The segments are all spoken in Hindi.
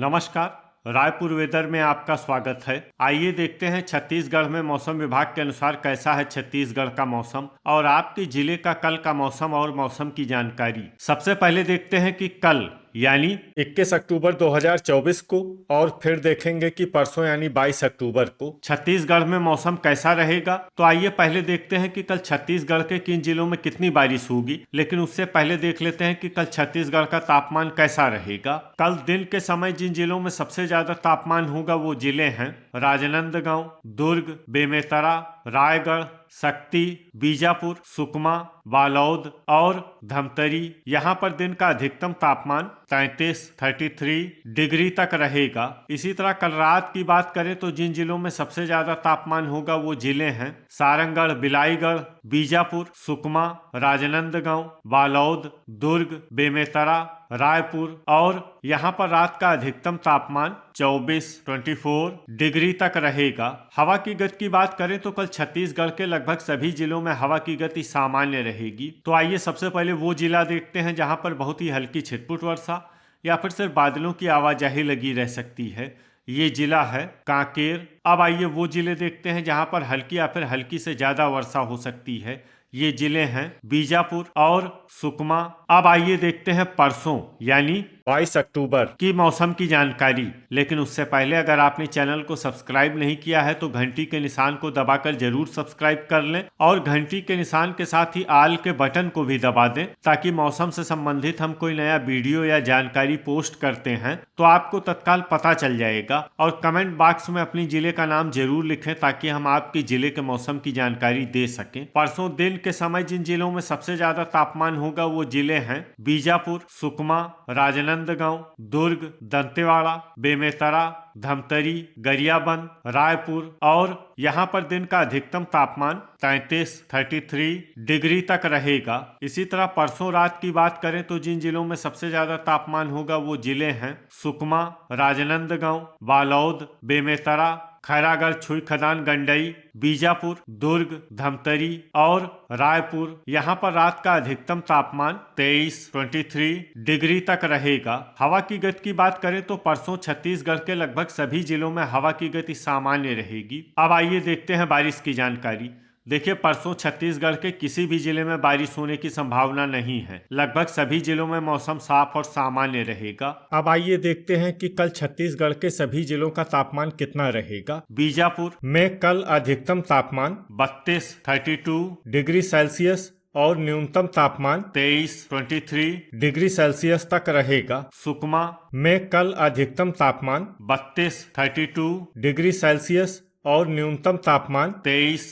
नमस्कार। रायपुर वेदर में आपका स्वागत है। आइए देखते हैं छत्तीसगढ़ में मौसम विभाग के अनुसार कैसा है छत्तीसगढ़ का मौसम और आपके जिले का कल का मौसम और मौसम की जानकारी। सबसे पहले देखते हैं कि कल यानी 21 अक्टूबर 2024 को और फिर देखेंगे कि परसों यानी 22 अक्टूबर को छत्तीसगढ़ में मौसम कैसा रहेगा। तो आइए पहले देखते हैं कि कल छत्तीसगढ़ के किन जिलों में कितनी बारिश होगी, लेकिन उससे पहले देख लेते हैं कि कल छत्तीसगढ़ का तापमान कैसा रहेगा। कल दिन के समय जिन जिलों में सबसे ज्यादा तापमान होगा वो जिले हैं राजनांदगांव, दुर्ग, बेमेतरा, रायगढ़, शक्ति, बीजापुर, सुकमा, बालोद और धमतरी। यहाँ पर दिन का अधिकतम तापमान 33 डिग्री तक रहेगा। इसी तरह कल रात की बात करें तो जिन जिलों में सबसे ज्यादा तापमान होगा वो जिले हैं सारंगढ़, बिलाईगढ़, बीजापुर, सुकमा, राजनांदगांव, बालोद, दुर्ग, बेमेतरा, रायपुर और यहाँ पर रात का अधिकतम तापमान 24 डिग्री तक रहेगा। हवा की गति की बात करें तो कल छत्तीसगढ़ के लगभग सभी जिलों में हवा की गति सामान्य रहेगी। तो आइए सबसे पहले वो जिला देखते हैं जहाँ पर बहुत ही हल्की छिटपुट वर्षा या फिर सिर्फ बादलों की आवाजाही लगी रह सकती है। ये जिला है कांकेर। अब आइए वो जिले देखते हैं जहाँ पर हल्की या फिर हल्की से ज्यादा वर्षा हो सकती है। ये जिले हैं बीजापुर और सुकमा। अब आइए देखते हैं परसों यानी 22 अक्टूबर की मौसम की जानकारी। लेकिन उससे पहले अगर आपने चैनल को सब्सक्राइब नहीं किया है तो घंटी के निशान को दबाकर जरूर सब्सक्राइब कर लें और घंटी के निशान के साथ ही आल के बटन को भी दबा दें ताकि मौसम से संबंधित हम कोई नया वीडियो या जानकारी पोस्ट करते हैं तो आपको तत्काल पता चल जाएगा। और कमेंट बॉक्स में अपनी जिले का नाम जरूर लिखें ताकि हम आपके जिले के मौसम की जानकारी दे सकें। परसों दिन के समय जिन जिलों में सबसे ज्यादा तापमान होगा वो जिले हैं बीजापुर, सुकमा, राजनांदगांव, दुर्ग, दंतेवाड़ा, बेमेतरा, धमतरी, गरियाबंद, रायपुर और यहाँ पर दिन का अधिकतम तापमान 33 डिग्री तक रहेगा। इसी तरह परसों रात की बात करें तो जिन जिलों में सबसे ज्यादा तापमान होगा वो जिले हैं सुकमा, राजनांदगांव, बालोद, बेमेतरा, खैरागढ़, छुई खदान, गंडई, बीजापुर, दुर्ग, धमतरी और रायपुर। यहाँ पर रात का अधिकतम तापमान 23 डिग्री तक रहेगा। हवा की गति की बात करें तो परसों छत्तीसगढ़ के लगभग सभी जिलों में हवा की गति सामान्य रहेगी। अब आइए देखते हैं बारिश की जानकारी। देखिए परसों छत्तीसगढ़ के किसी भी जिले में बारिश होने की संभावना नहीं है। लगभग सभी जिलों में मौसम साफ और सामान्य रहेगा। अब आइए देखते हैं कि कल छत्तीसगढ़ के सभी जिलों का तापमान कितना रहेगा। बीजापुर में कल अधिकतम तापमान 32 डिग्री सेल्सियस और न्यूनतम तापमान 23 डिग्री सेल्सियस तक रहेगा। सुकमा में कल अधिकतम तापमान 32 डिग्री सेल्सियस और न्यूनतम तापमान 23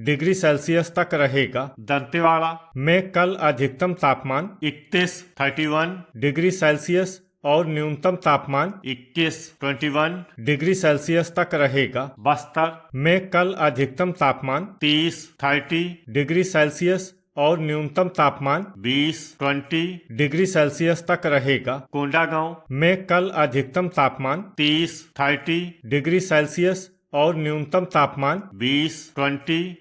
डिग्री सेल्सियस तक रहेगा। दंतेवाड़ा में कल अधिकतम तापमान 31 डिग्री सेल्सियस और न्यूनतम तापमान 21 डिग्री सेल्सियस तक रहेगा। बस्तर में कल अधिकतम तापमान 30 डिग्री सेल्सियस और न्यूनतम तापमान 20 डिग्री सेल्सियस तक रहेगा। कोंडागांव में कल अधिकतम तापमान 30 डिग्री सेल्सियस और न्यूनतम तापमान 20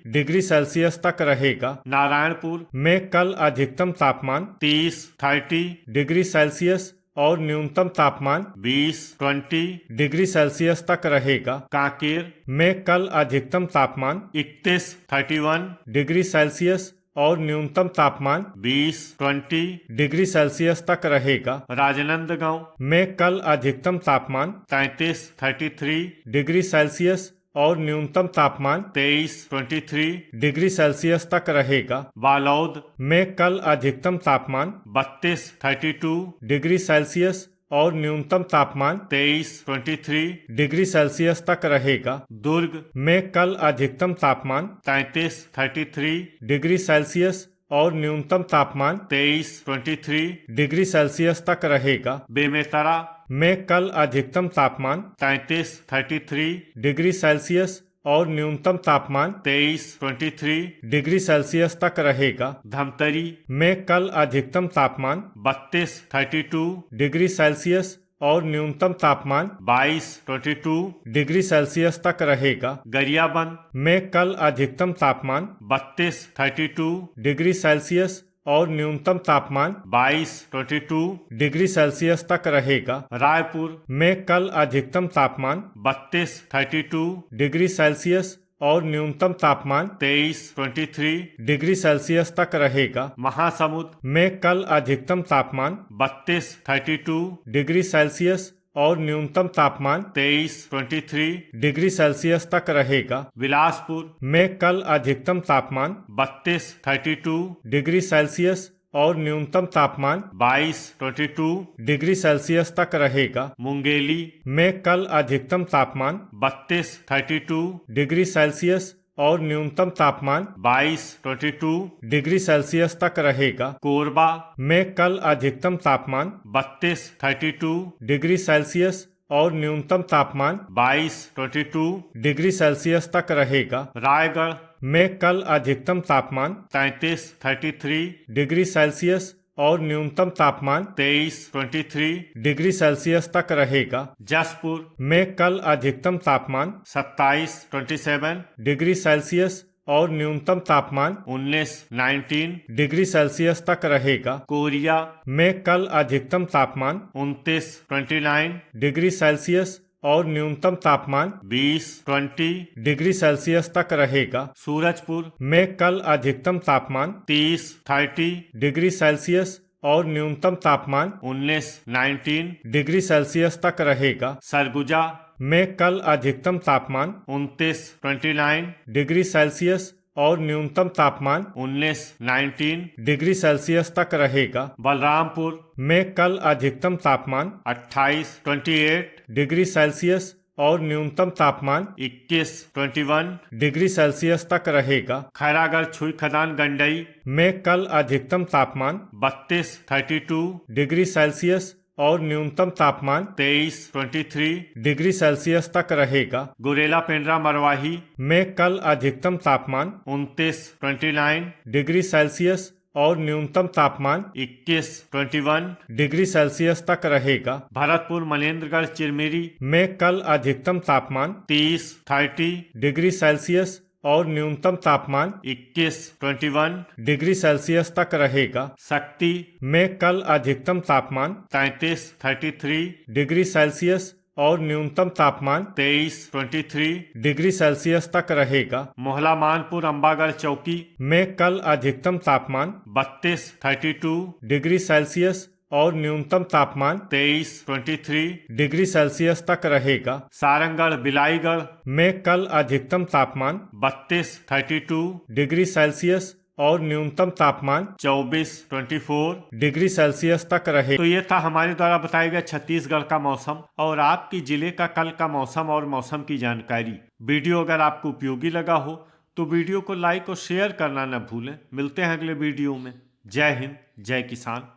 डिग्री सेल्सियस तक रहेगा। नारायणपुर में कल अधिकतम तापमान 30 डिग्री सेल्सियस और न्यूनतम तापमान 20 डिग्री सेल्सियस तक रहेगा। कांकेर में कल अधिकतम तापमान 31 डिग्री सेल्सियस और न्यूनतम तापमान 20 डिग्री सेल्सियस तक रहेगा। राजनांदगांव में कल अधिकतम तापमान 33 डिग्री सेल्सियस और न्यूनतम तापमान 23 डिग्री सेल्सियस तक रहेगा। बालोद में कल अधिकतम तापमान 32 डिग्री सेल्सियस और न्यूनतम तापमान 23 डिग्री सेल्सियस तक रहेगा। दुर्ग में कल अधिकतम तापमान 33 डिग्री सेल्सियस और न्यूनतम तापमान 23 डिग्री सेल्सियस तक रहेगा। बेमेतरा में कल अधिकतम तापमान 33 डिग्री सेल्सियस और न्यूनतम तापमान 23 डिग्री सेल्सियस तक रहेगा। धमतरी में कल अधिकतम तापमान 32 डिग्री सेल्सियस और न्यूनतम तापमान 22 डिग्री सेल्सियस तक रहेगा। गरियाबंद में कल अधिकतम तापमान 32 डिग्री सेल्सियस और न्यूनतम तापमान 22 डिग्री सेल्सियस तक रहेगा। रायपुर में कल अधिकतम तापमान 32 डिग्री सेल्सियस और न्यूनतम तापमान 23 डिग्री सेल्सियस तक रहेगा। महासमुंद में कल अधिकतम तापमान 32 डिग्री सेल्सियस और न्यूनतम तापमान 23 डिग्री सेल्सियस तक रहेगा। बिलासपुर में कल अधिकतम तापमान 32 डिग्री सेल्सियस और न्यूनतम तापमान 22 डिग्री सेल्सियस तक रहेगा। मुंगेली में कल अधिकतम तापमान 32 डिग्री सेल्सियस और न्यूनतम तापमान 22 डिग्री सेल्सियस तक रहेगा। कोरबा में कल अधिकतम तापमान 32 डिग्री सेल्सियस और न्यूनतम तापमान 22 डिग्री सेल्सियस तक रहेगा। रायगढ़ में कल अधिकतम तापमान 33 डिग्री सेल्सियस और न्यूनतम तापमान 23 डिग्री सेल्सियस तक रहेगा। जसपुर में कल अधिकतम तापमान 27 डिग्री सेल्सियस और न्यूनतम तापमान 19 डिग्री सेल्सियस तक रहेगा। कोरिया में कल अधिकतम तापमान 29 डिग्री सेल्सियस और न्यूनतम तापमान 20 डिग्री सेल्सियस तक रहेगा। सूरजपुर में कल अधिकतम तापमान 30 डिग्री सेल्सियस और न्यूनतम तापमान 19 डिग्री सेल्सियस तक रहेगा। सरगुजा में कल अधिकतम तापमान 29 डिग्री सेल्सियस और न्यूनतम तापमान 19 डिग्री सेल्सियस तक रहेगा। बलरामपुर में कल अधिकतम तापमान 28 डिग्री सेल्सियस और न्यूनतम तापमान 21 डिग्री सेल्सियस तक रहेगा। खैरागढ़ छुई खदान गंडई में कल अधिकतम तापमान 32 डिग्री सेल्सियस और न्यूनतम तापमान 23 डिग्री सेल्सियस तक रहेगा। गुरेला पेंड्रा मरवाही में कल अधिकतम तापमान 29 डिग्री सेल्सियस और न्यूनतम तापमान 21 डिग्री सेल्सियस तक रहेगा। भरतपुर मनेन्द्रगढ़ चिरमिरी में कल अधिकतम तापमान 30 डिग्री सेल्सियस और न्यूनतम तापमान 21 डिग्री सेल्सियस तक रहेगा। शक्ति में कल अधिकतम तापमान 33 डिग्री सेल्सियस और न्यूनतम तापमान 23 डिग्री सेल्सियस तक रहेगा। मोहला मानपुर अम्बागढ़ चौकी में कल अधिकतम तापमान 32 डिग्री सेल्सियस और न्यूनतम तापमान 23 डिग्री सेल्सियस तक रहेगा। सारंगढ़ बिलाईगढ़ में कल अधिकतम तापमान 32 डिग्री सेल्सियस और न्यूनतम तापमान 24 डिग्री सेल्सियस तक रहे। तो ये था हमारे द्वारा बताया गया छत्तीसगढ़ का मौसम और आपकी जिले का कल का मौसम और मौसम की जानकारी। वीडियो अगर आपको उपयोगी लगा हो तो वीडियो को लाइक और शेयर करना न भूलें। मिलते हैं अगले वीडियो में। जय हिंद, जय किसान।